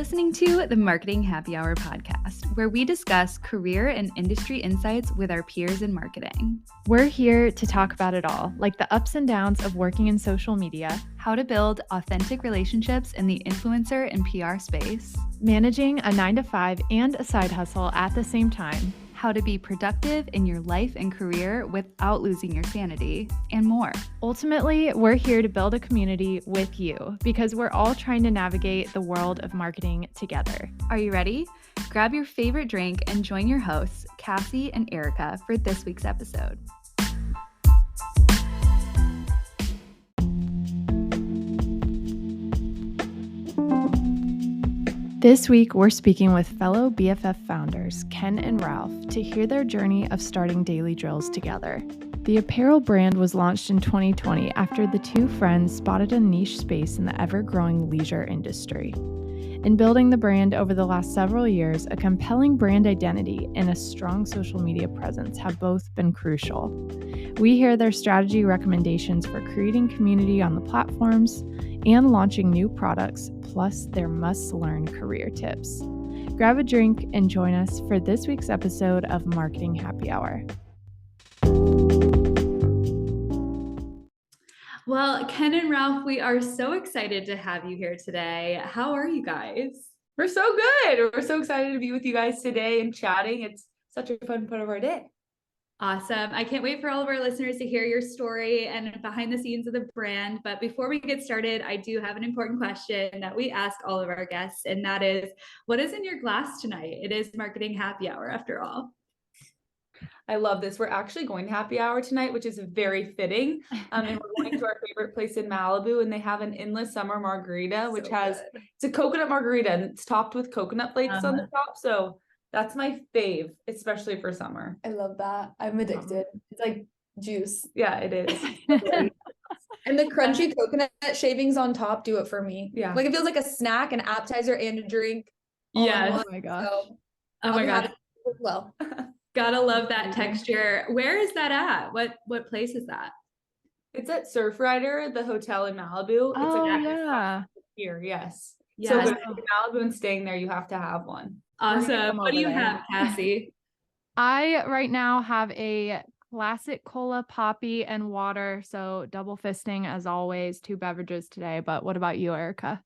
listening to the Marketing Happy Hour podcast, where we discuss career and industry insights with our peers in marketing. We're here to talk about it all, like the ups and downs of working in social media, how to build authentic relationships in the influencer and PR space, managing a 9-to-5 and a side hustle at the same time, how to be productive in your life and career without losing your sanity, and more. Ultimately, we're here to build a community with you because we're all trying to navigate the world of marketing together. Are you ready? Grab your favorite drink and join your hosts, Cassie and Erica, for this week's episode. This week, we're speaking with fellow BFF founders, Kenn and Ralph, to hear their journey of starting Daily Drills together. The apparel brand was launched in 2020 after the two friends spotted a niche space in the ever-growing leisure industry. In building the brand over the last several years, a compelling brand identity and a strong social media presence have both been crucial. We hear their strategy recommendations for creating community on the platforms and launching new products, plus their must-learn career tips. Grab a drink and join us for this week's episode of Marketing Happy Hour. Well, Kenn and Ralph, we are so excited to have you here today. How are you guys? We're so good. We're so excited to be with you guys today and chatting. It's such a fun part of our day. Awesome. I can't wait for all of our listeners to hear your story and behind the scenes of the brand. But before we get started, I do have an important question that we ask all of our guests, and that is, what is in your glass tonight? It is Marketing Happy Hour after all. I love this. We're actually going to happy hour tonight, which is very fitting. And we're going to our favorite place in Malibu, and they have an endless summer margarita, which it's a coconut margarita, and it's topped with coconut flakes on the top. So that's my fave, especially for summer. I love that. I'm addicted. It's like juice. Yeah, it is. And the crunchy coconut shavings on top do it for me. Yeah. Like it feels like a snack, an appetizer, and a drink. Yes. Oh my gosh. So oh my God. Well, Gotta love that texture. Where is that at? What place is that? It's at Surf Rider, the hotel in Malibu. It's like yeah. Here, yes. Yes. So if you're in Malibu and staying there, you have to have one. Awesome. What do you have, Cassie? I right now have a classic cola, poppy, and water. So double fisting as always, 2 beverages today. But what about you, Erica?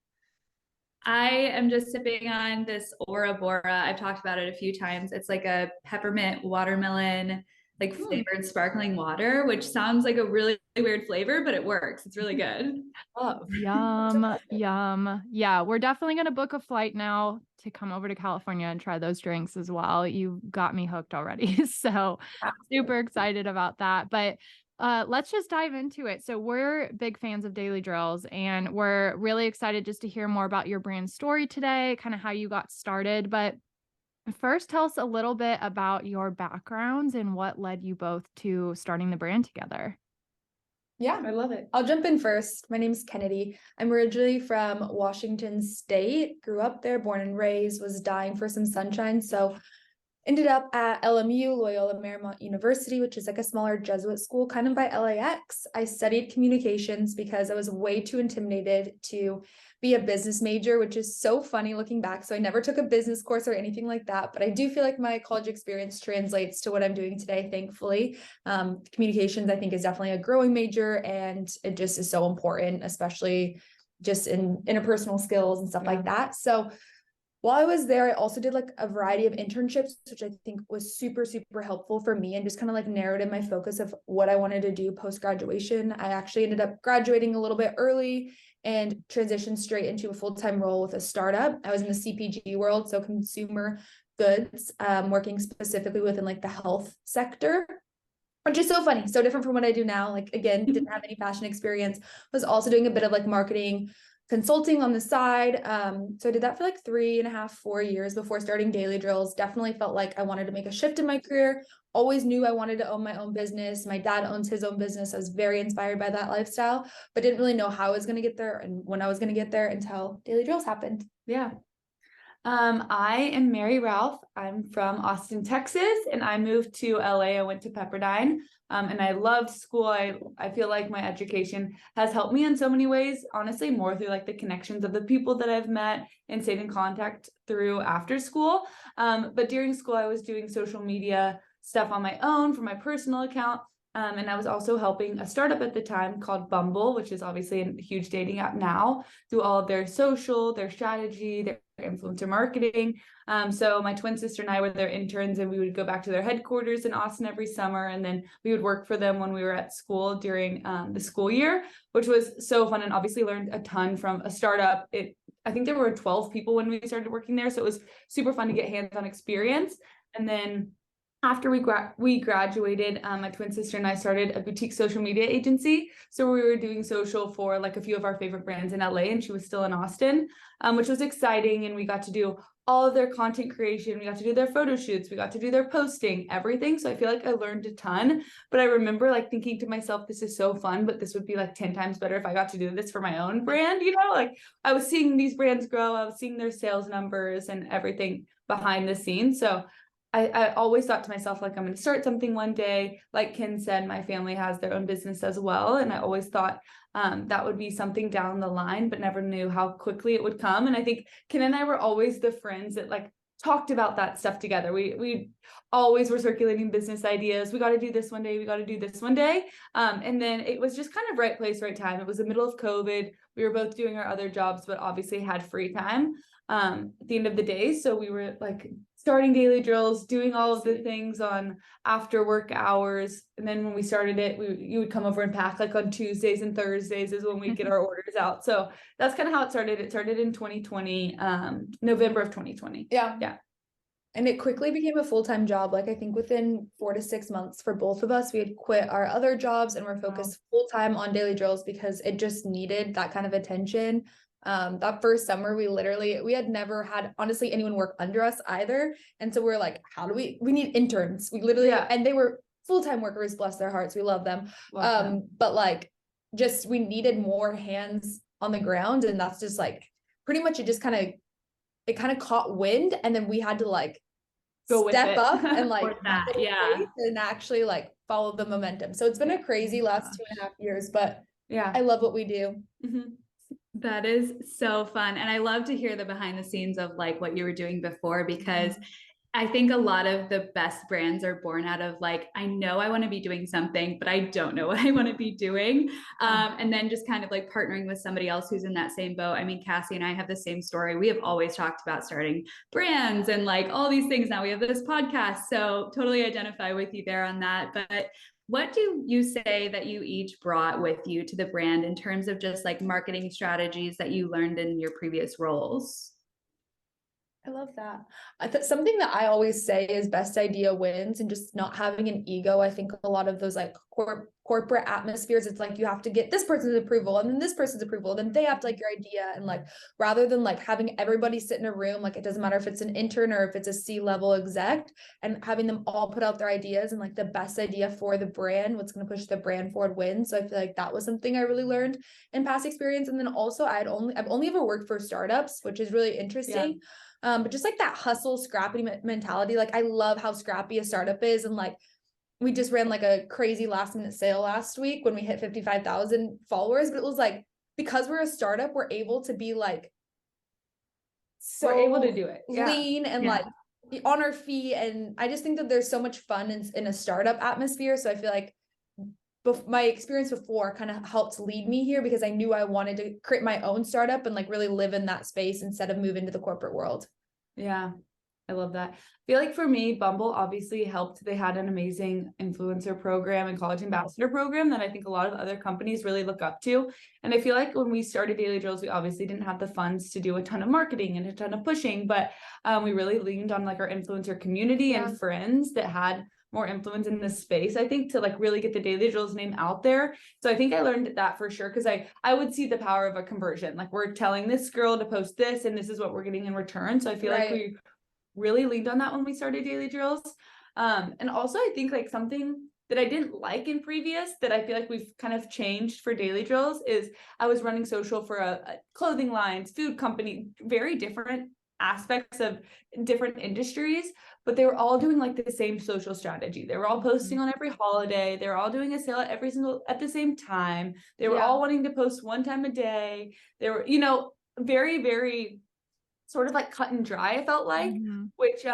I am just sipping on this Ora Bora. I've talked about it a few times. It's like a peppermint watermelon, like flavored sparkling water, which sounds like a really weird flavor, but it works. It's really good. Oh, Yum, yum. Yeah, we're definitely going to book a flight now to come over to California and try those drinks as well. You got me hooked already. So super excited about that. But let's just dive into it. So we're big fans of Daily Drills, and we're really excited just to hear more about your brand story today, kind of how you got started. But first, tell us a little bit about your backgrounds and what led you both to starting the brand together. yeah, I love it. I'll jump in first. My name's Kennedy. I'm originally from Washington State, grew up there, born and raised, was dying for some sunshine. So ended up at LMU, Loyola Marymount University, which is like a smaller Jesuit school kind of by LAX. I studied communications because I was way too intimidated to be a business major, which is so funny looking back. So I never took a business course or anything like that, but I do feel like my college experience translates to what I'm doing today, thankfully. Communications, I think, is definitely a growing major, and it just is so important, especially just in interpersonal skills and stuff like that. So while I was there, I also did like a variety of internships, which I think was super, super helpful for me and just kind of like narrowed in my focus of what I wanted to do post-graduation. I actually ended up graduating a little bit early and transitioned straight into a full-time role with a startup. I was in the CPG world, so consumer goods, working specifically within like the health sector, which is so funny, so different from what I do now. Like, again, didn't have any fashion experience, was also doing a bit of like marketing consulting on the side. So I did that for like 3.5, 4 years before starting Daily Drills. Definitely felt like I wanted to make a shift in my career. Always knew I wanted to own my own business. My dad owns his own business. I was very inspired by that lifestyle, but didn't really know how I was going to get there and when I was going to get there until Daily Drills happened. Yeah. I am Mary Ralph. I'm from Austin, Texas, and I moved to LA. I went to Pepperdine And I loved school. I feel like my education has helped me in so many ways, honestly, more through like the connections of the people that I've met and stayed in contact through after school. But during school, I was doing social media stuff on my own for my personal account. And I was also helping a startup at the time called Bumble, which is obviously a huge dating app now, do all of their social, their strategy, their influencer marketing. So my twin sister and I were their interns, and we would go back to their headquarters in Austin every summer. And then we would work for them when we were at school during the school year, which was so fun, and obviously learned a ton from a startup. I think there were 12 people when we started working there. So it was super fun to get hands-on experience. And then after we graduated, my twin sister and I started a boutique social media agency. So we were doing social for like a few of our favorite brands in LA, and she was still in Austin, which was exciting. And we got to do all of their content creation. We got to do their photo shoots. We got to do their posting, everything. So I feel like I learned a ton. But I remember like thinking to myself, this is so fun, but this would be like 10 times better if I got to do this for my own brand. Like I was seeing these brands grow. I was seeing their sales numbers and everything behind the scenes. So I always thought to myself, like, I'm going to start something one day. Like Ken said, my family has their own business as well. And I always thought that would be something down the line, but never knew how quickly it would come. And I think Ken and I were always the friends that like talked about that stuff together. We always were circulating business ideas. We got to do this one day. We got to do this one day. And then it was just kind of right place, right time. It was the middle of COVID. We were both doing our other jobs, but obviously had free time at the end of the day. So we were like starting daily drills, doing all of the things on after work hours. And then when we started it, you would come over and pack like on Tuesdays and Thursdays is when we get our orders out. So that's kind of how it started. It started in 2020, November of 2020. Yeah. And it quickly became a full-time job. Like I think within 4 to 6 months for both of us, we had quit our other jobs and were focused full-time on daily drills because it just needed that kind of attention. That first summer we had never had honestly anyone work under us either, and so we're like, how do we need interns, we literally and they were full-time workers, bless their hearts, we love them. But like just we needed more hands on the ground, and that's just like pretty much it kind of caught wind, and then we had to like go step up and like and actually like follow the momentum. So it's been a crazy last 2.5 years, but I love what we do. That is so fun. And I love to hear the behind the scenes of like what you were doing before, because I think a lot of the best brands are born out of like, I know I want to be doing something, but I don't know what I want to be doing. And then just kind of like partnering with somebody else who's in that same boat. I mean, Cassie and I have the same story. We have always talked about starting brands and like all these things. Now we have this podcast. So totally identify with you there on that. But what do you say that you each brought with you to the brand in terms of just like marketing strategies that you learned in your previous roles? I love that. Something that I always say is best idea wins, and just not having an ego. I think a lot of those like corporate atmospheres, it's like you have to get this person's approval and then this person's approval, then they have to like your idea. And like, rather than like having everybody sit in a room, like it doesn't matter if it's an intern or if it's a C-level exec, and having them all put out their ideas and like the best idea for the brand, what's going to push the brand forward wins. So I feel like that was something I really learned in past experience. And then also I've only ever worked for startups, which is really interesting. But just like that hustle, scrappy mentality, like I love how scrappy a startup is. And like, we just ran like a crazy last minute sale last week when we hit 55,000 followers, but it was like, because we're a startup, we're able to be like, so we're able to do it lean and like on our feet. And I just think that there's so much fun in a startup atmosphere. So I feel like my experience before kind of helped lead me here, because I knew I wanted to create my own startup and like really live in that space instead of move into the corporate world. Yeah, I love that. I feel like for me, Bumble obviously helped. They had an amazing influencer program and college ambassador program that I think a lot of other companies really look up to. And I feel like when we started Daily Drills, we obviously didn't have the funds to do a ton of marketing and a ton of pushing, but we really leaned on like our influencer community and friends that had more influence in this space, I think, to like really get the Daily Drills name out there. So I think I learned that for sure, because I would see the power of a conversion. Like, we're telling this girl to post this and this is what we're getting in return. So I feel like we really leaned on that when we started Daily Drills. And also I think like something that I didn't like in previous that I feel like we've kind of changed for Daily Drills is I was running social for a clothing lines, food company, very different aspects of different industries, but they were all doing like the same social strategy. They were all posting on every holiday. They were all doing a sale at the same time. They were all wanting to post one time a day. They were, you know, very, very sort of like cut and dry, I felt like, which,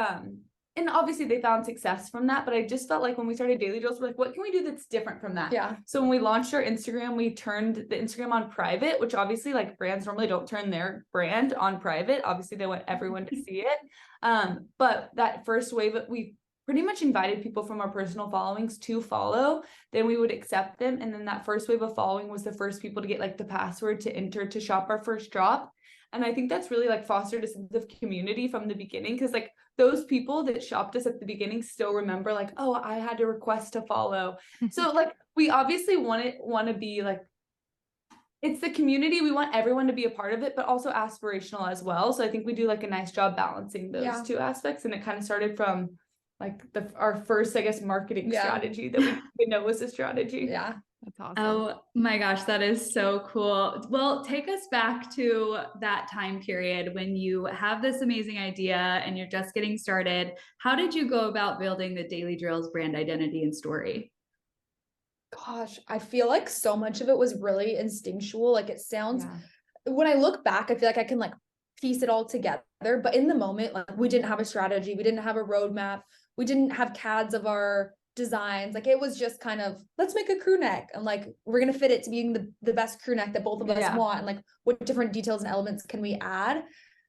and obviously they found success from that, but I just felt like when we started Daily Drills, we're like, what can we do that's different from that? Yeah. So when we launched our Instagram, we turned the Instagram on private, which obviously like brands normally don't turn their brand on private. Obviously they want everyone to see it. But that first wave, we pretty much invited people from our personal followings to follow, then we would accept them. And then that first wave of following was the first people to get like the password to enter to shop our first drop. And I think that's really like fostered a sense of community from the beginning. Cause like those people that shopped us at the beginning still remember like, oh, I had to request to follow. So like, we obviously want to be like, it's the community. We want everyone to be a part of it, but also aspirational as well. So I think we do like a nice job balancing those two aspects. And it kind of started from like our first, I guess, marketing strategy that we didn't know was a strategy. Yeah. That's awesome. Oh my gosh, that is so cool. Well, take us back to that time period when you have this amazing idea and you're just getting started. How did you go about building the Daily Drills brand identity and story? Gosh, I feel like so much of it was really instinctual. Like it sounds, when I look back, I feel like I can like piece it all together. But in the moment, like we didn't have a strategy. We didn't have a roadmap. We didn't have CADs of our designs. Like it was just kind of, let's make a crew neck and like we're gonna fit it to being the best crew neck that both of us want, and like what different details and elements can we add.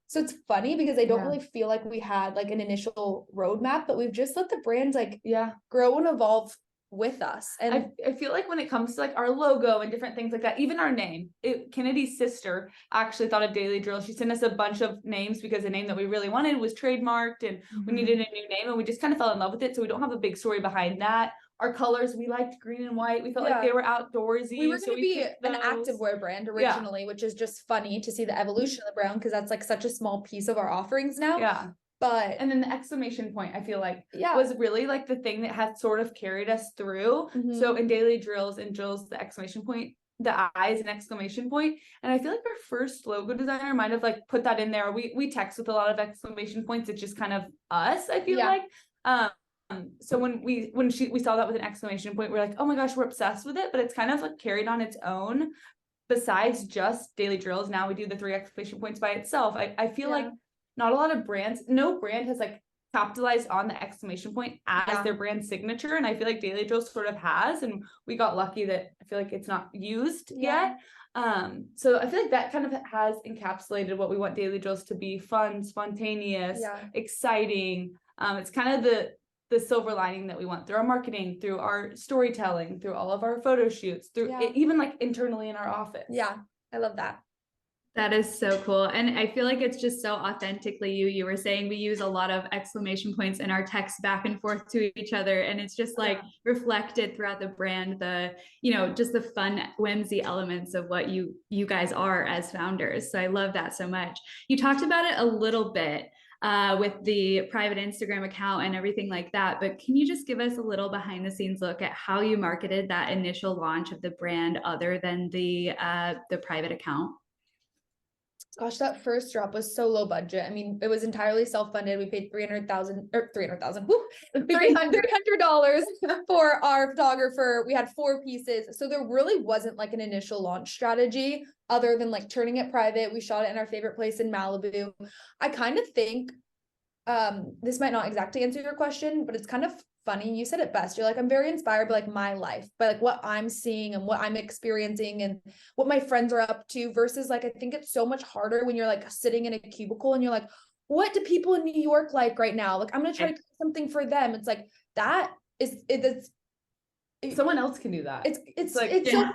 So it's funny because I don't really feel like we had like an initial roadmap, but we've just let the brand like grow and evolve with us. And I feel like when it comes to like our logo and different things like that, even our name, Kennedy's sister actually thought of Daily Drill. She sent us a bunch of names because the name that we really wanted was trademarked and we needed a new name, and we just kind of fell in love with it. So we don't have a big story behind that. Our colors, we liked green and white. We felt like they were outdoorsy. We were going to be an activewear brand originally, which is just funny to see the evolution of the brand because that's like such a small piece of our offerings now. Yeah. But and then the exclamation point, I feel like was really like the thing that had sort of carried us through. So in Daily Drills and Drills, the exclamation point, the I is an exclamation point. And I feel like our first logo designer might have like put that in there. We text with a lot of exclamation points. It's just kind of us, I feel like. So when we saw that with an exclamation point, we're like, oh my gosh, we're obsessed with it, but it's kind of like carried on its own. Besides just Daily Drills, now we do the 3 exclamation points by itself. I feel like not a lot of brands, no brand has like capitalized on the exclamation point as their brand signature. And I feel like Daily Drills sort of has, and we got lucky that I feel like it's not used yet. So I feel like that kind of has encapsulated what we want Daily Drills to be: fun, spontaneous, exciting. It's kind of the silver lining that we want through our marketing, through our storytelling, through all of our photo shoots, through even like internally in our office. Yeah, I love that. That is so cool. And I feel like it's just so authentically you. You were saying we use a lot of exclamation points in our text back and forth to each other. And it's just like reflected throughout the brand, just the fun, whimsy elements of what you guys are as founders. So I love that so much. You talked about it a little bit with the private Instagram account and everything like that. But can you just give us a little behind the scenes look at how you marketed that initial launch of the brand other than the private account? Gosh, that first drop was so low budget. I mean, it was entirely self-funded. We paid $300 for our photographer. We had 4 pieces. So there really wasn't like an initial launch strategy other than like turning it private. We shot it in our favorite place in Malibu. I kind of think this might not exactly answer your question, but it's kind of funny. You said it best. You're like, I'm very inspired by like my life, by like what I'm seeing and what I'm experiencing and what my friends are up to, versus like, I think it's so much harder when you're like sitting in a cubicle and you're like, what do people in New York like right now? Like, I'm going to try to create something for them. It's like, someone else can do that. It's like, so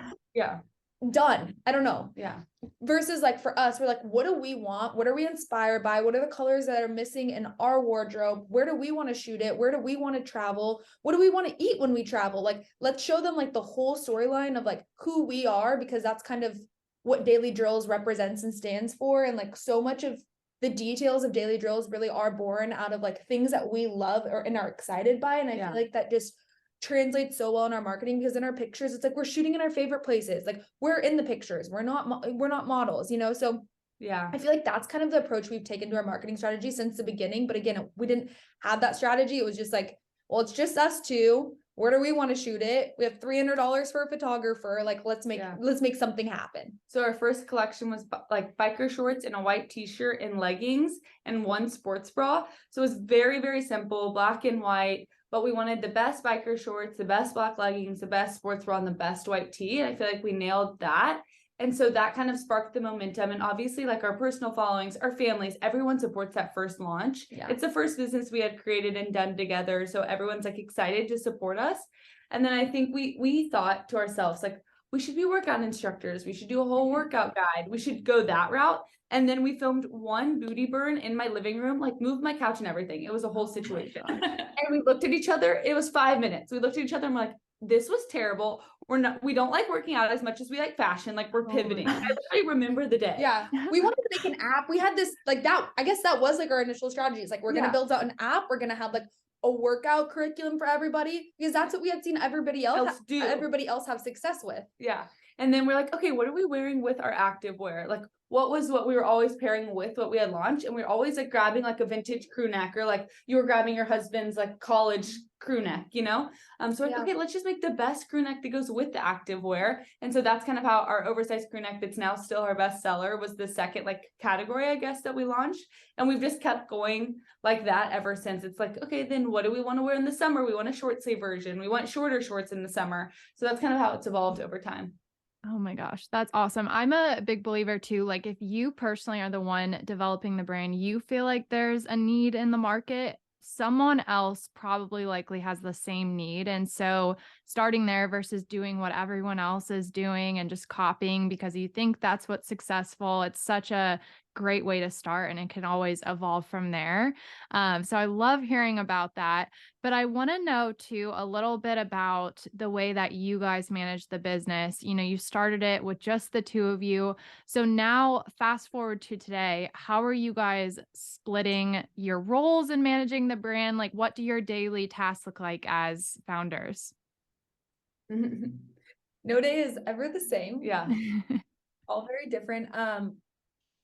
done. I don't know. Yeah. Versus like for us, we're like, what do we want? What are we inspired by? What are the colors that are missing in our wardrobe? Where do we want to shoot it? Where do we want to travel? What do we want to eat when we travel? Like, let's show them like the whole storyline of like who we are, because that's kind of what Daily Drills represents and stands for. And like so much of the details of Daily Drills really are born out of like things that we love and are excited by. And I feel like that just translates so well in our marketing, because in our pictures, it's like we're shooting in our favorite places. Like we're in the pictures. We're not models, so Yeah. I feel like that's kind of the approach we've taken to our marketing strategy since the beginning. But again, we didn't have that strategy. It was just like, well, it's just us two. Where do we want to shoot it? We have $300 for a photographer. Like, let's make something happen. So our first collection was like biker shorts and a white t-shirt and leggings and one sports bra. So it was very, very simple, black and white, but we wanted the best biker shorts, the best black leggings, the best sports bra, and the best white tee. And I feel like we nailed that. And so that kind of sparked the momentum. And obviously, like our personal followings, our families, everyone supports that first launch. Yeah. It's the first business we had created and done together. So everyone's like excited to support us. And then I think we thought to ourselves, like, we should be workout instructors. We should do a whole workout guide. We should go that route. And then we filmed one booty burn in my living room, like moved my couch and everything. It was a whole situation. And we looked at each other. It was 5 minutes. We looked at each other and we're like, this was terrible. We don't like working out as much as we like fashion. Like we're pivoting. I remember the day. Yeah. We wanted to make an app. We had this like that. I guess that was like our initial strategy. It's like, we're going to build out an app. We're going to have like a workout curriculum for everybody, because that's what we had seen everybody else have success with. Yeah. And then we're like, okay, what are we wearing with our active wear? Like, what we were always pairing with what we had launched? And we were always like grabbing like a vintage crew neck, or like you were grabbing your husband's like college crew neck, you know? So like, okay, let's just make the best crew neck that goes with the active wear. And so that's kind of how our oversized crew neck, that's now still our best seller, was the second like category, I guess, that we launched. And we've just kept going like that ever since. It's like, okay, then what do we want to wear in the summer? We want a short sleeve version. We want shorter shorts in the summer. So that's kind of how it's evolved over time. Oh my gosh, that's awesome. I'm a big believer too. Like if you personally are the one developing the brand, you feel like there's a need in the market, someone else probably likely has the same need. And so starting there versus doing what everyone else is doing and just copying because you think that's what's successful, it's such a great way to start, and it can always evolve from there. So I love hearing about that, but I want to know too a little bit about the way that you guys manage the business. You know, you started it with just the two of you. So now fast forward to today, how are you guys splitting your roles in managing the brand? Like, what do your daily tasks look like as founders? No day is ever the same. Yeah. All very different.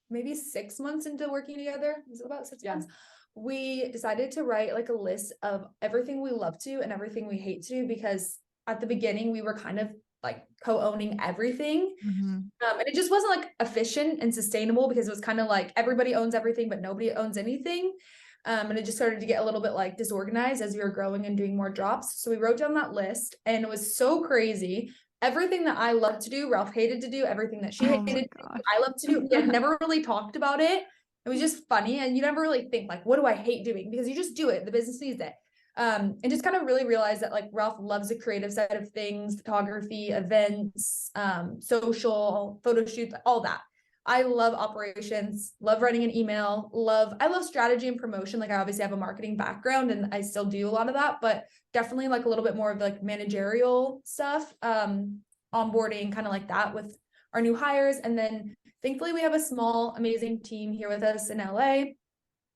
Maybe 6 months into working together, is it about 6 months? We decided to write like a list of everything we love to and everything we hate to do, because at the beginning we were kind of like co-owning everything. And it just wasn't like efficient and sustainable, because it was kind of like everybody owns everything, but nobody owns anything. And it just started to get a little bit like disorganized as we were growing and doing more drops. So we wrote down that list, and it was so crazy. Everything that I loved to do, Ralph hated to do. Everything that she hated to do, I loved to do. We had never really talked about it. It was just funny. And you never really think like, what do I hate doing? Because you just do it. The business needs it. And just kind of really realized that like Ralph loves the creative side of things, photography, events, social, photo shoots, all that. I love operations, love writing an email, I love strategy and promotion. Like I obviously have a marketing background and I still do a lot of that, but definitely like a little bit more of like managerial stuff, onboarding, kind of like that with our new hires. And then thankfully we have a small, amazing team here with us in LA.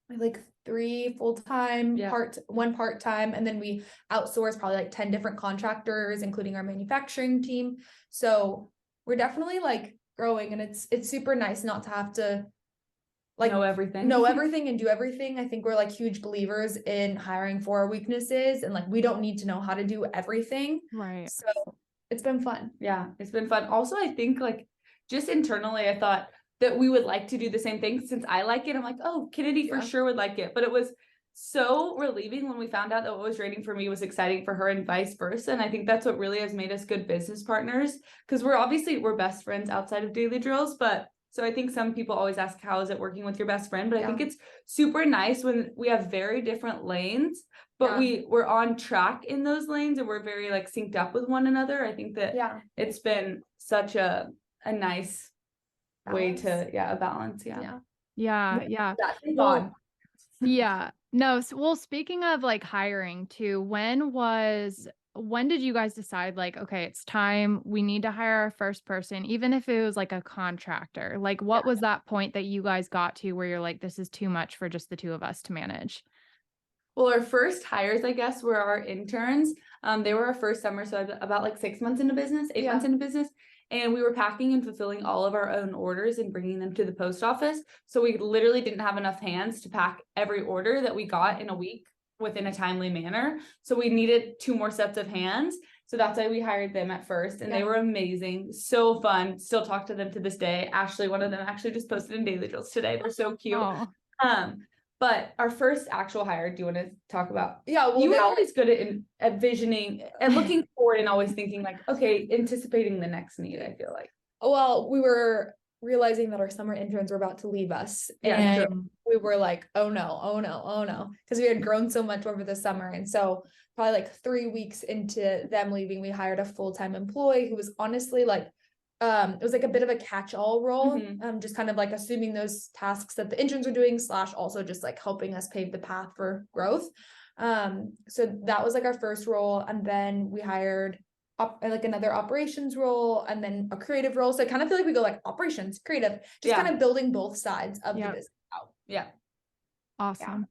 We have like 3 full-time, one part-time, and then we outsource probably like 10 different contractors, including our manufacturing team. So we're definitely like growing, and it's super nice not to have to like know everything and do everything. I think we're like huge believers in hiring for our weaknesses, and like we don't need to know how to do everything. Right. So it's been fun. Yeah, it's been fun. Also, I think like just internally, I thought that we would like to do the same thing. Since I like it, I'm like, oh, Kennedy for sure would like it. But it was so relieving when we found out that what was rating for me was exciting for her, and vice versa. And I think that's what really has made us good business partners, because we're best friends outside of Daily Drills. But so I think some people always ask, how is it working with your best friend? But I think it's super nice when we have very different lanes, but we're on track in those lanes, and we're very like synced up with one another. I think that it's been such a nice way to a balance. That's fun. No, so, well, speaking of like hiring too, when did you guys decide like, okay, it's time, we need to hire our first person, even if it was like a contractor? Like what was that point that you guys got to where you're like, this is too much for just the two of us to manage? Well, our first hires, I guess, were our interns. They were our first summer, so about like 6 months into business, 8 months into business. and we were packing and fulfilling all of our own orders and bringing them to the post office. So we literally didn't have enough hands to pack every order that we got in a week within a timely manner. So we needed 2 more sets of hands. So that's why we hired them at first, and they were amazing, so fun. Still talk to them to this day. Ashley, one of them, actually just posted in Daily Drills today. They're so cute. Oh. But our first actual hire, do you want to talk about? Yeah, well, you were always good at visioning and looking forward and always thinking like, okay, anticipating the next need, I feel like. Well, we were realizing that our summer interns were about to leave us. Yeah, and we were like, oh no. Because we had grown so much over the summer. And so probably like 3 weeks into them leaving, we hired a full-time employee who was honestly like, it was like a bit of a catch-all role, just kind of like assuming those tasks that the interns were doing / also just like helping us pave the path for growth. So that was like our first role. And then we hired like another operations role and then a creative role. So I kind of feel like we go like operations, creative, just kind of building both sides of the business out. Yeah. Awesome.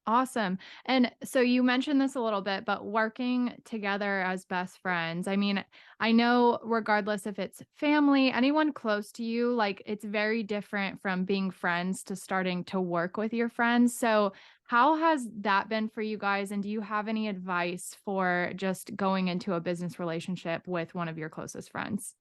Awesome. And so you mentioned this a little bit, but working together as best friends, I mean, I know regardless if it's family, anyone close to you, like it's very different from being friends to starting to work with your friends. So how has that been for you guys? And do you have any advice for just going into a business relationship with one of your closest friends?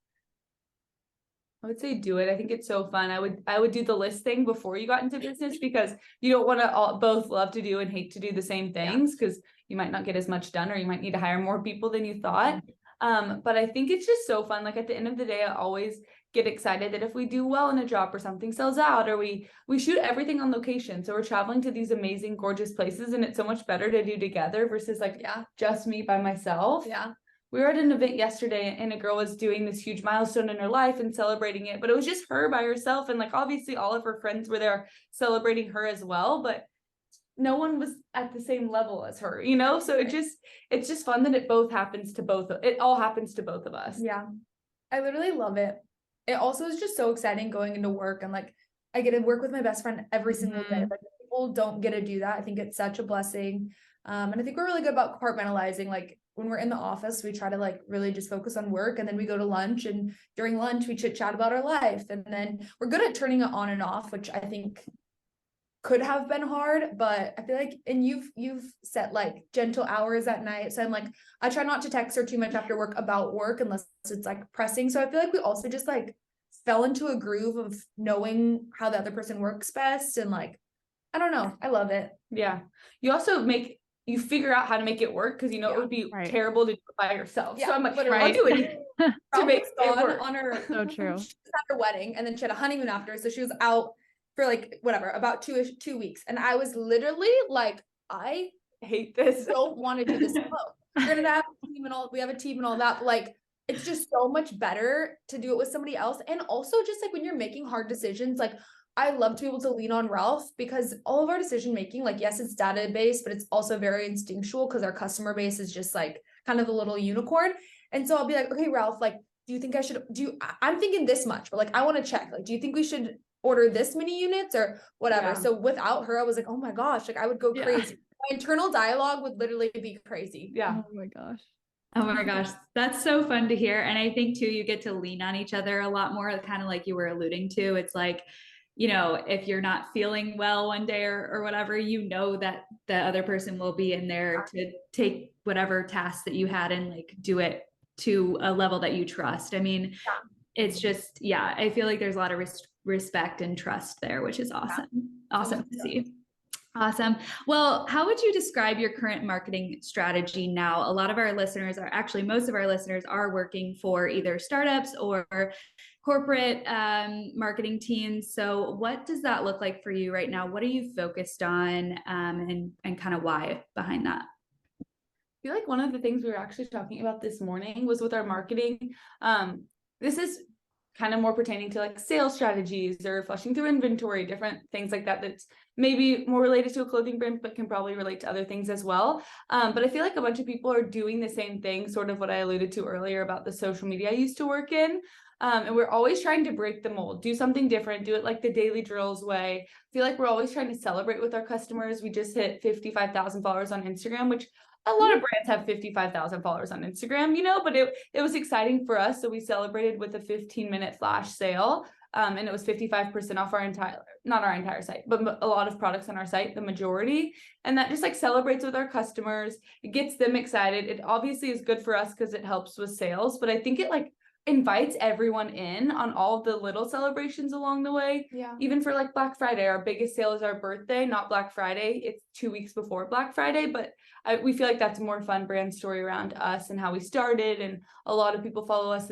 I would say do it. I think it's so fun. I would do the list thing before you got into business, because you don't want to both love to do and hate to do the same things, because you might not get as much done, or you might need to hire more people than you thought. But I think it's just so fun. Like at the end of the day, I always get excited that if we do well in a job or something sells out, or we shoot everything on location. So we're traveling to these amazing, gorgeous places, and it's so much better to do together versus like just me by myself. Yeah. We were at an event yesterday and a girl was doing this huge milestone in her life and celebrating it, but it was just her by herself. And like, obviously all of her friends were there celebrating her as well, but no one was at the same level as her, you know? So it's just fun that it all happens to both of us. Yeah. I literally love it. It also is just so exciting going into work, and like, I get to work with my best friend every single day. Like people don't get to do that. I think it's such a blessing. And I think we're really good about compartmentalizing. Like when we're in the office, we try to like really just focus on work, and then we go to lunch, and during lunch we chit chat about our life, and then we're good at turning it on and off, which I think could have been hard, but I feel like, and you've set like gentle hours at night. So I'm like, I try not to text her too much after work about work unless it's like pressing. So I feel like we also just like fell into a groove of knowing how the other person works best. And like, I don't know. I love it. Yeah. You also you figure out how to make it work, because you know it would be terrible to do it by yourself. So I'm like, I'll do it to make it work. On her, so true. She was at her wedding, and then she had a honeymoon after, so she was out for like whatever, about 2 weeks, and I was literally like, I hate this. Don't want to do this alone. We're gonna have a team and all. We have a team and all that. But like, it's just so much better to do it with somebody else, and also just like when you're making hard decisions, like. I love to be able to lean on Ralph, because all of our decision making, like, yes, it's data based, but it's also very instinctual, because our customer base is just like kind of a little unicorn. And so I'll be like, okay, Ralph, like, do you think I should I'm thinking this much, but like, I want to check, like, do you think we should order this many units or whatever? Yeah. So without her, I was like, oh my gosh, like I would go crazy. My internal dialogue would literally be crazy. Yeah. Oh my gosh. Oh my gosh, that's so fun to hear. And I think too, you get to lean on each other a lot more, kind of like you were alluding to. It's like, you know, if you're not feeling well one day or whatever, you know that the other person will be in there to take whatever task that you had and like do it to a level that you trust. I mean, it's just, I feel like there's a lot of respect and trust there, which is awesome. Awesome to see. Awesome. Well, how would you describe your current marketing strategy now? A lot of our listeners most of our listeners are working for either startups or corporate marketing teams. So what does that look like for you right now? What are you focused on and kind of why behind that? I feel like one of the things we were actually talking about this morning was with our marketing. This is kind of more pertaining to like sales strategies or flushing through inventory, different things like that, that's maybe more related to a clothing brand, but can probably relate to other things as well. But I feel like a bunch of people are doing the same thing, sort of what I alluded to earlier about the social media I used to work in. And we're always trying to break the mold, do something different, do it like the Daily Drills way. I feel like we're always trying to celebrate with our customers. We just hit 55,000 followers on Instagram, which a lot of brands have 55,000 followers on Instagram, you know, but it was exciting for us. So we celebrated with a 15-minute flash sale. And it was 55% off not our entire site, but a lot of products on our site, the majority. And that just like celebrates with our customers. It gets them excited. It obviously is good for us because it helps with sales, but I think it like invites everyone in on all the little celebrations along the way. Yeah. Even for like Black Friday, our biggest sale is our birthday, not Black Friday. It's 2 weeks before Black Friday, but we feel like that's a more fun brand story around us and how we started. And a lot of people follow us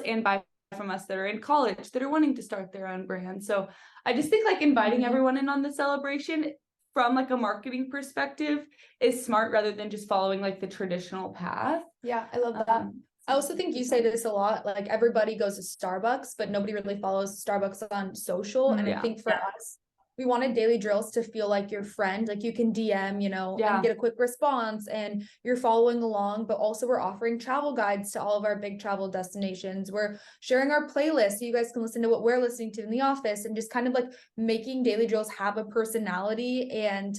and buy from us that are in college that are wanting to start their own brand. So I just think like inviting everyone in on the celebration from like a marketing perspective is smart rather than just following like the traditional path. Yeah, I love that. I also think you say this a lot, like everybody goes to Starbucks, but nobody really follows Starbucks on social. And I think for us, we wanted Daily Drills to feel like your friend, like you can DM, you know, and get a quick response and you're following along, but also we're offering travel guides to all of our big travel destinations. We're sharing our playlist so you guys can listen to what we're listening to in the office, and just kind of like making Daily Drills have a personality, and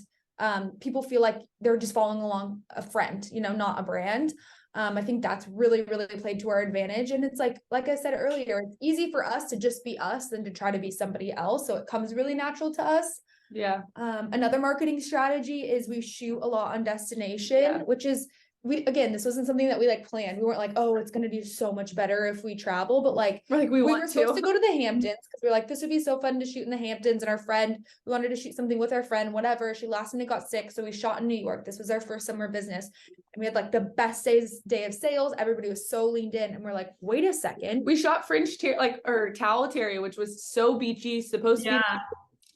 people feel like they're just following along a friend, you know, not a brand. I think that's really, really played to our advantage. And it's like I said earlier, it's easy for us to just be us than to try to be somebody else. So it comes really natural to us. Yeah. Another marketing strategy is we shoot a lot on destination, which is, this wasn't something that we like planned. We weren't like, oh, it's going to do so much better if we travel, but like, we were supposed to go to the Hamptons because we were like, this would be so fun to shoot in the Hamptons. And our friend, we wanted to shoot something with our friend, whatever. She last minute got sick. So we shot in New York. This was our first summer business. And we had like the best day of sales. Everybody was so leaned in. And we're like, wait a second. We shot French Towel Terry, which was so beachy, supposed to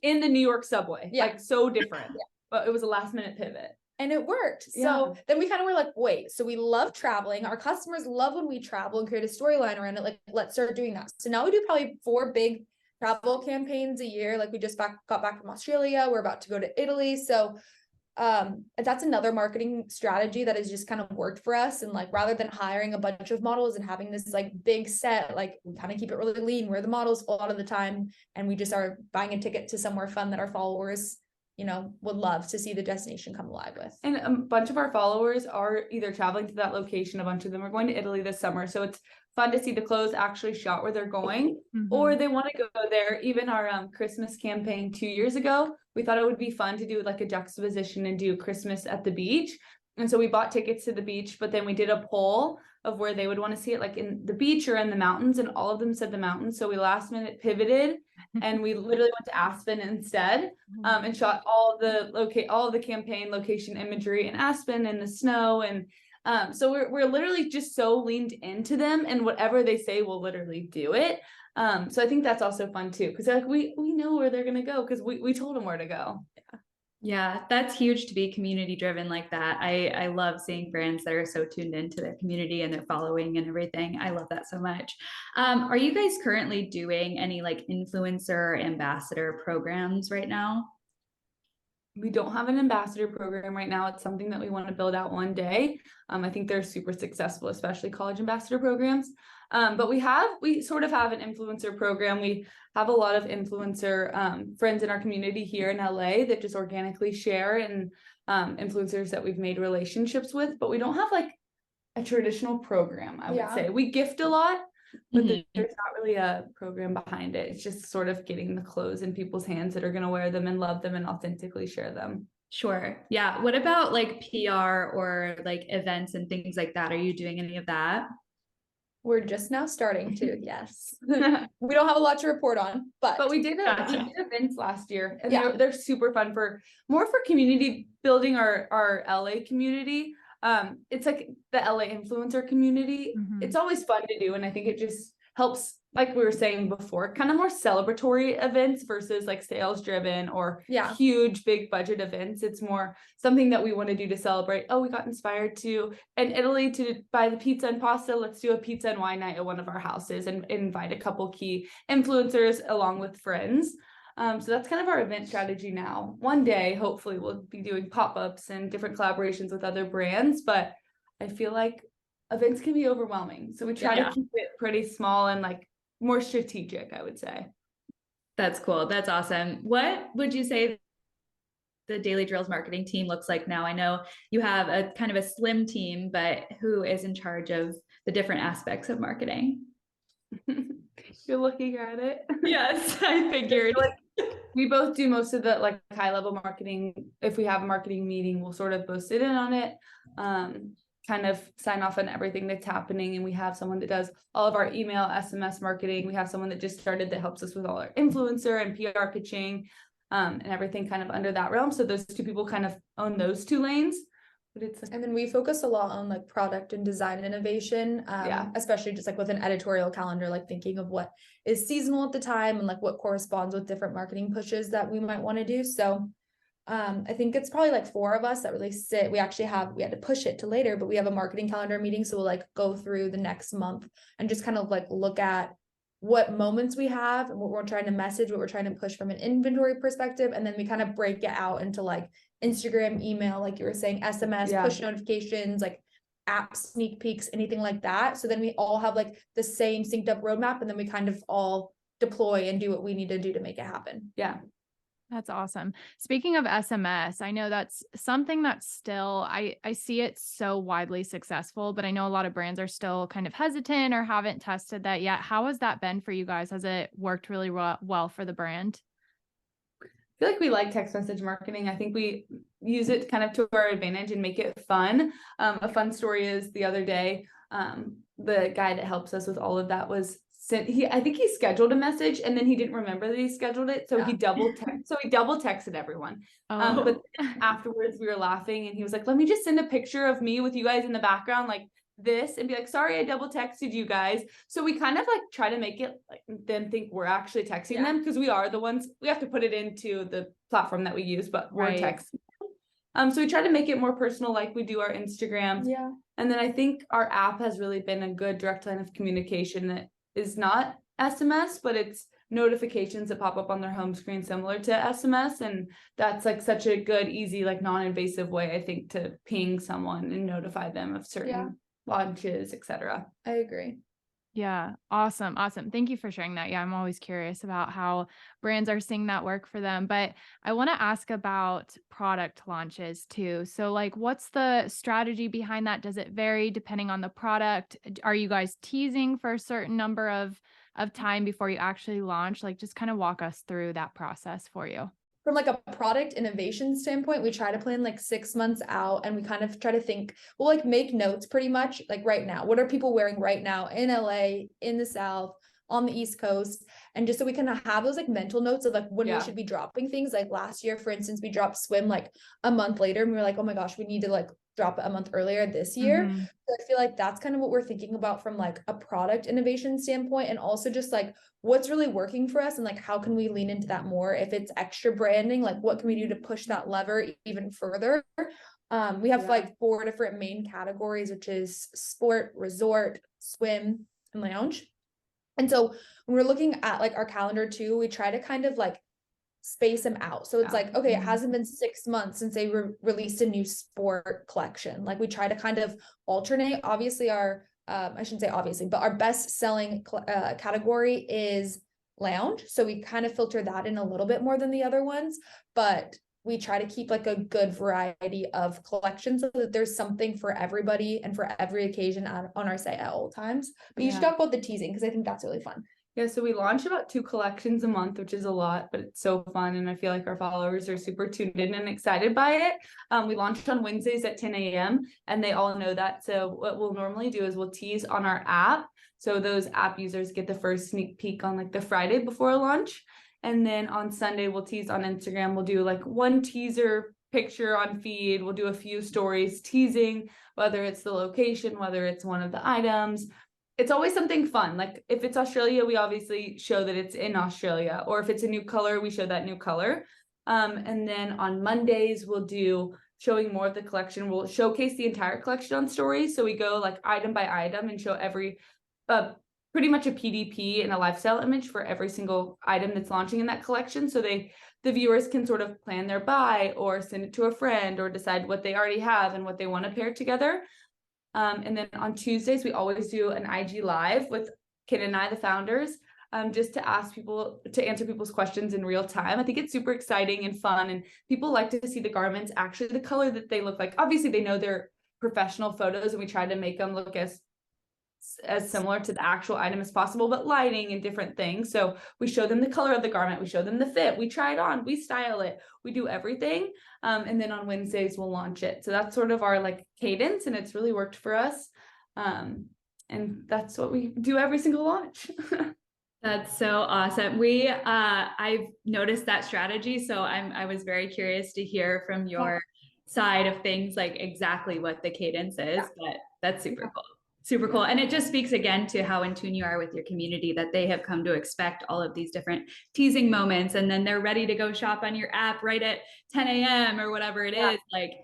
be in the New York subway. Like so different. But it was a last minute pivot. And it worked. So then we kind of were like, wait, so we love traveling. Our customers love when we travel and create a storyline around it. Like, let's start doing that. So now we do probably 4 big travel campaigns a year. Like we just got back from Australia. We're about to go to Italy. So that's another marketing strategy that has just kind of worked for us. And like, rather than hiring a bunch of models and having this like big set, like we kind of keep it really lean. We're the models a lot of the time. And we just are buying a ticket to somewhere fun that our followers, you know, would love to see the destination come alive with. And a bunch of our followers are either traveling to that location. A bunch of them are going to Italy this summer. So it's fun to see the clothes actually shot where they're going, or they want to go there. Even our Christmas campaign 2 years ago, we thought it would be fun to do like a juxtaposition and do Christmas at the beach. And so we bought tickets to the beach, but then we did a poll of where they would want to see it, like in the beach or in the mountains, and all of them said the mountains. So we last minute pivoted and we literally went to Aspen instead, and shot all the campaign location imagery in Aspen and the snow. And so we're literally just so leaned into them, and whatever they say, we'll literally do it. So I think that's also fun too, because like we know where they're gonna go because we told them where to go. Yeah, that's huge to be community driven like that. I love seeing brands that are so tuned into their community and their following and everything. I love that so much. Are you guys currently doing any like influencer ambassador programs right now? We don't have an ambassador program right now. It's something that we want to build out one day. I think they're super successful, especially college ambassador programs. But we sort of have an influencer program. We have a lot of influencer friends in our community here in LA that just organically share, and influencers that we've made relationships with, but we don't have like a traditional program, I would say. We gift a lot, but there's not really a program behind it. It's just sort of getting the clothes in people's hands that are going to wear them and love them and authentically share them. Sure. Yeah. What about like PR or like events and things like that? Are you doing any of that? We're just now starting to, yes. We don't have a lot to report on, but we did events last year, and they're super fun for community building our LA community. It's like the LA influencer community. It's always fun to do, and I think it just helps, like we were saying before, kind of more celebratory events versus like sales driven or huge big budget events. It's more something that we want to do to celebrate. Oh, we got inspired in Italy to buy the pizza and pasta. Let's do a pizza and wine night at one of our houses and invite a couple key influencers along with friends. So that's kind of our event strategy now. One day, hopefully we'll be doing pop-ups and different collaborations with other brands, but I feel like events can be overwhelming. So we try to keep it pretty small and like more strategic, I would say. That's cool. That's awesome. What would you say the Daily Drills marketing team looks like now. I know you have a kind of a slim team, but who is in charge of the different aspects of marketing? You're looking at it. Yes, I figured. We both do most of the like high level marketing. If we have a marketing meeting, we'll sort of both sit in on it, kind of sign off on everything that's happening. And we have someone that does all of our email, SMS marketing. We have someone that just started that helps us with all our influencer and PR pitching, and everything kind of under that realm. So those two people kind of own those two lanes. But it's like, and then we focus a lot on like product and design innovation, especially just like with an editorial calendar, like thinking of what is seasonal at the time and like what corresponds with different marketing pushes that we might want to do. So I think it's probably like 4 of us that really sit. We had to push it to later, but we have a marketing calendar meeting. So we'll like go through the next month and just kind of like look at what moments we have and what we're trying to message, what we're trying to push from an inventory perspective. And then we kind of break it out into like Instagram, email, like you were saying, SMS, push notifications, like app sneak peeks, anything like that. So then we all have like the same synced up roadmap, and then we kind of all deploy and do what we need to do to make it happen. Yeah. That's awesome. Speaking of SMS, I know that's something that's still, I see it so widely successful, but I know a lot of brands are still kind of hesitant or haven't tested that yet. How has that been for you guys? Has it worked really well for the brand? I feel like we like text message marketing. I think we use it kind of to our advantage and make it fun. A fun story is the other day, the guy that helps us with all of that was I think he scheduled a message and then he didn't remember that he scheduled it. So he double texted everyone. But afterwards we were laughing and he was like, let me just send a picture of me with you guys in the background like this and be like, sorry, I double texted you guys. So we kind of like try to make it like them think we're actually texting them, because we are the ones, we have to put it into the platform that we use, but we're texting. So we try to make it more personal, like we do our Instagram. Yeah. And then I think our app has really been a good direct line of communication that is not SMS, but it's notifications that pop up on their home screen similar to SMS. And that's like such a good, easy, like non-invasive way, I think, to ping someone and notify them of certain launches, etc. I agree. Yeah. Awesome. Thank you for sharing that. Yeah. I'm always curious about how brands are seeing that work for them, but I want to ask about product launches too. So like, what's the strategy behind that? Does it vary depending on the product? Are you guys teasing for a certain number of time before you actually launch? Like, just kind of walk us through that process for you. From like a product innovation standpoint, we try to plan like 6 months out, and we kind of try to think, we'll like make notes pretty much like right now. What are people wearing right now in LA, in the South, on the East Coast? And just so we can have those like mental notes of like when we should be dropping things. Like last year, for instance, we dropped swim like a month later and we were like, oh my gosh, we need to like drop it a month earlier this year. So I feel like that's kind of what we're thinking about from like a product innovation standpoint, and also just like what's really working for us and like how can we lean into that more. If it's extra branding, like what can we do to push that lever even further? We have like 4 different main categories, which is sport, resort, swim, and lounge. And so when we're looking at like our calendar too, we try to kind of like space them out. So it's like, okay, it hasn't been 6 months since they released a new sport collection. Like we try to kind of alternate. Obviously our, I shouldn't say obviously, but our best selling category is lounge. So we kind of filter that in a little bit more than the other ones, but we try to keep like a good variety of collections so that there's something for everybody and for every occasion on our site at all times. But you should talk about the teasing, because I think that's really fun. Yeah, so we launch about 2 collections a month, which is a lot, but it's so fun. And I feel like our followers are super tuned in and excited by it. We launched on Wednesdays at 10 a.m. and they all know that. So what we'll normally do is we'll tease on our app. So those app users get the first sneak peek on like the Friday before launch. And then on Sunday, we'll tease on Instagram. We'll do like 1 teaser picture on feed. We'll do a few stories teasing, whether it's the location, whether it's one of the items. It's always something fun. Like if it's Australia, we obviously show that it's in Australia, or if it's a new color, we show that new color. And then on Mondays, we'll do showing more of the collection. We'll showcase the entire collection on stories. So we go like item by item and show every, pretty much a PDP and a lifestyle image for every single item that's launching in that collection. So the viewers can sort of plan their buy or send it to a friend or decide what they already have and what they want to pair together. And then on Tuesdays, we always do an IG live with Kenn and I, the founders. just to answer people's questions in real time. I think it's super exciting and fun, and people like to see the garments actually the color that they look like. Obviously they know they're professional photos, and we try to make them look as similar to the actual item as possible, but lighting and different things. So we show them the color of the garment, we show them the fit, we try it on, we style it, we do everything. And then on Wednesdays we'll launch it. So that's sort of our like cadence, and it's really worked for us. And that's what we do every single launch. That's so awesome. I've noticed that strategy. So I was very curious to hear from your side of things, like exactly what the cadence is, but that's super cool. Super cool. And it just speaks again to how in tune you are with your community, that they have come to expect all of these different teasing moments, and then they're ready to go shop on your app right at 10 a.m. or whatever it is. Like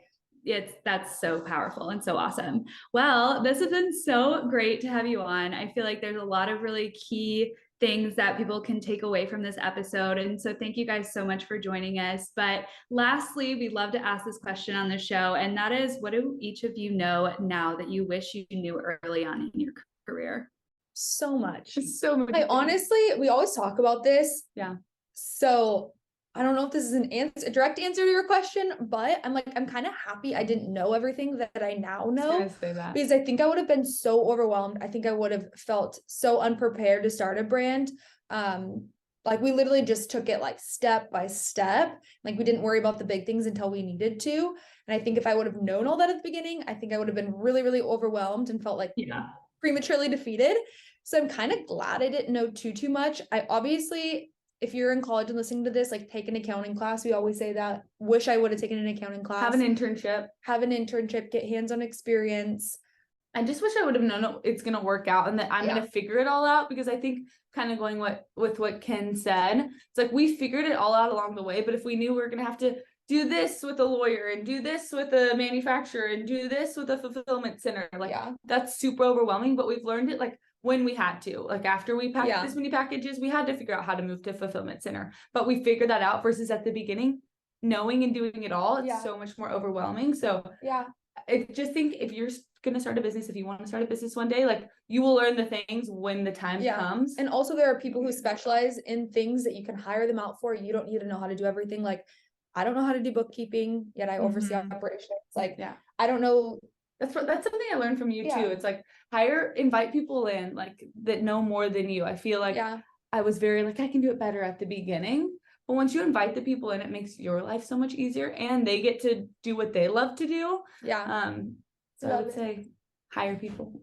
that's so powerful and so awesome. Well, this has been so great to have you on. I feel like there's a lot of really key things that people can take away from this episode. And so thank you guys so much for joining us. But lastly, we love to ask this question on the show, and that is, what do each of you know now that you wish you knew early on in your career? So much. So much. Like, honestly, we always talk about this. Yeah. So I don't know if this is a direct answer to your question, but I'm kind of happy I didn't know everything that I now know, because I think I would have been so overwhelmed. I think I would have felt so unprepared to start a brand. Like we literally just took it like step by step. Like we didn't worry about the big things until we needed to. And I think if I would have known all that at the beginning, I think I would have been really, really overwhelmed and felt like prematurely defeated. So I'm kind of glad I didn't know too much. I obviously, if you're in college and listening to this, like take an accounting class. We always say that. Wish I would have taken an accounting class. Have an internship, get hands-on experience. I just wish I would have known it's going to work out, and that I'm going to figure it all out, because I think kind of going with what Ken said, it's like we figured it all out along the way. But if we knew we were going to have to do this with a lawyer and do this with a manufacturer and do this with a fulfillment center, like that's super overwhelming. But we've learned it like when we had to, like after we packed this many packages, we had to figure out how to move to fulfillment center, but we figured that out, versus at the beginning, knowing and doing it all, it's so much more overwhelming. So I just think if you're going to start a business, if you want to start a business one day, like you will learn the things when the time comes. And also there are people who specialize in things that you can hire them out for. You don't need to know how to do everything. Like I don't know how to do bookkeeping, yet I oversee operations. Like I don't know. That's something I learned from you too. It's like invite people in like that know more than you. I feel like I was very like, I can do it better at the beginning, but once you invite the people in, it makes your life so much easier, and they get to do what they love to do. So I would say hire people.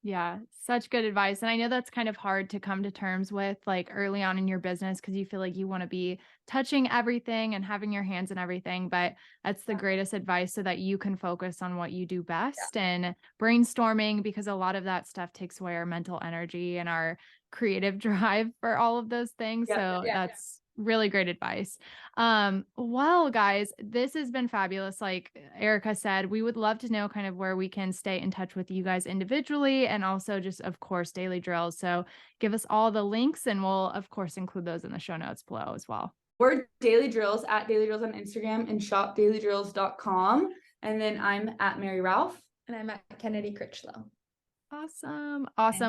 Yeah, such good advice. And I know that's kind of hard to come to terms with like early on in your business, because you feel like you want to be touching everything and having your hands in everything, but that's the greatest advice so that you can focus on what you do best and brainstorming, because a lot of that stuff takes away our mental energy and our creative drive for all of those things. That's really great advice. Well, guys, this has been fabulous. Like Erica said, we would love to know kind of where we can stay in touch with you guys individually, and also just, of course, Daily Drills. So give us all the links, and we'll, of course, include those in the show notes below as well. We're Daily Drills, at Daily Drills on Instagram, and shopdailydrills.com. And then I'm at Mary Ralph. And I'm at Kennedy Crichlow. Awesome.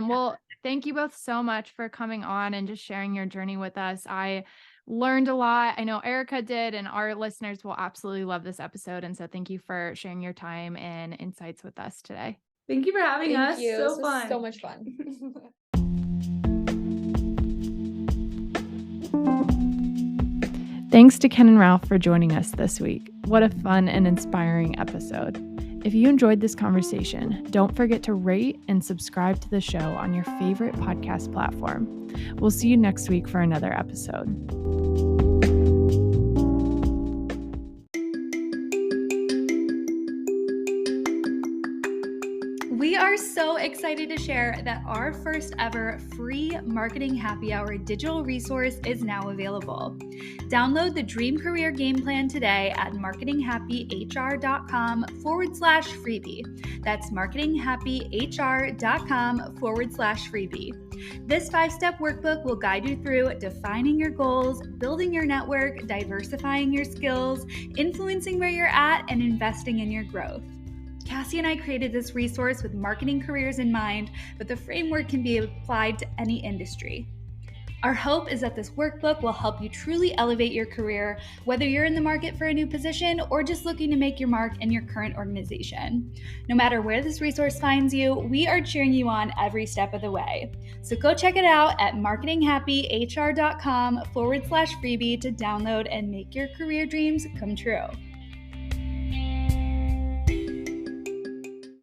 Well, thank you both so much for coming on and just sharing your journey with us. I learned a lot. I know Erica did, and our listeners will absolutely love this episode. And so thank you for sharing your time and insights with us today. Thank you for having us. Thank you. So fun. So much fun. Thanks to Kenn and Ralph for joining us this week. What a fun and inspiring episode. If you enjoyed this conversation, don't forget to rate and subscribe to the show on your favorite podcast platform. We'll see you next week for another episode. We are so excited to share that our first ever free marketing happy hour digital resource is now available. Download the Dream Career Game Plan today at marketinghappyhr.com/freebie. That's marketinghappyhr.com/freebie. This 5-step workbook will guide you through defining your goals, building your network, diversifying your skills, influencing where you're at, and investing in your growth. Cassie and I created this resource with marketing careers in mind, but the framework can be applied to any industry. Our hope is that this workbook will help you truly elevate your career, whether you're in the market for a new position or just looking to make your mark in your current organization. No matter where this resource finds you, we are cheering you on every step of the way. So go check it out at marketinghappyhr.com/freebie to download and make your career dreams come true.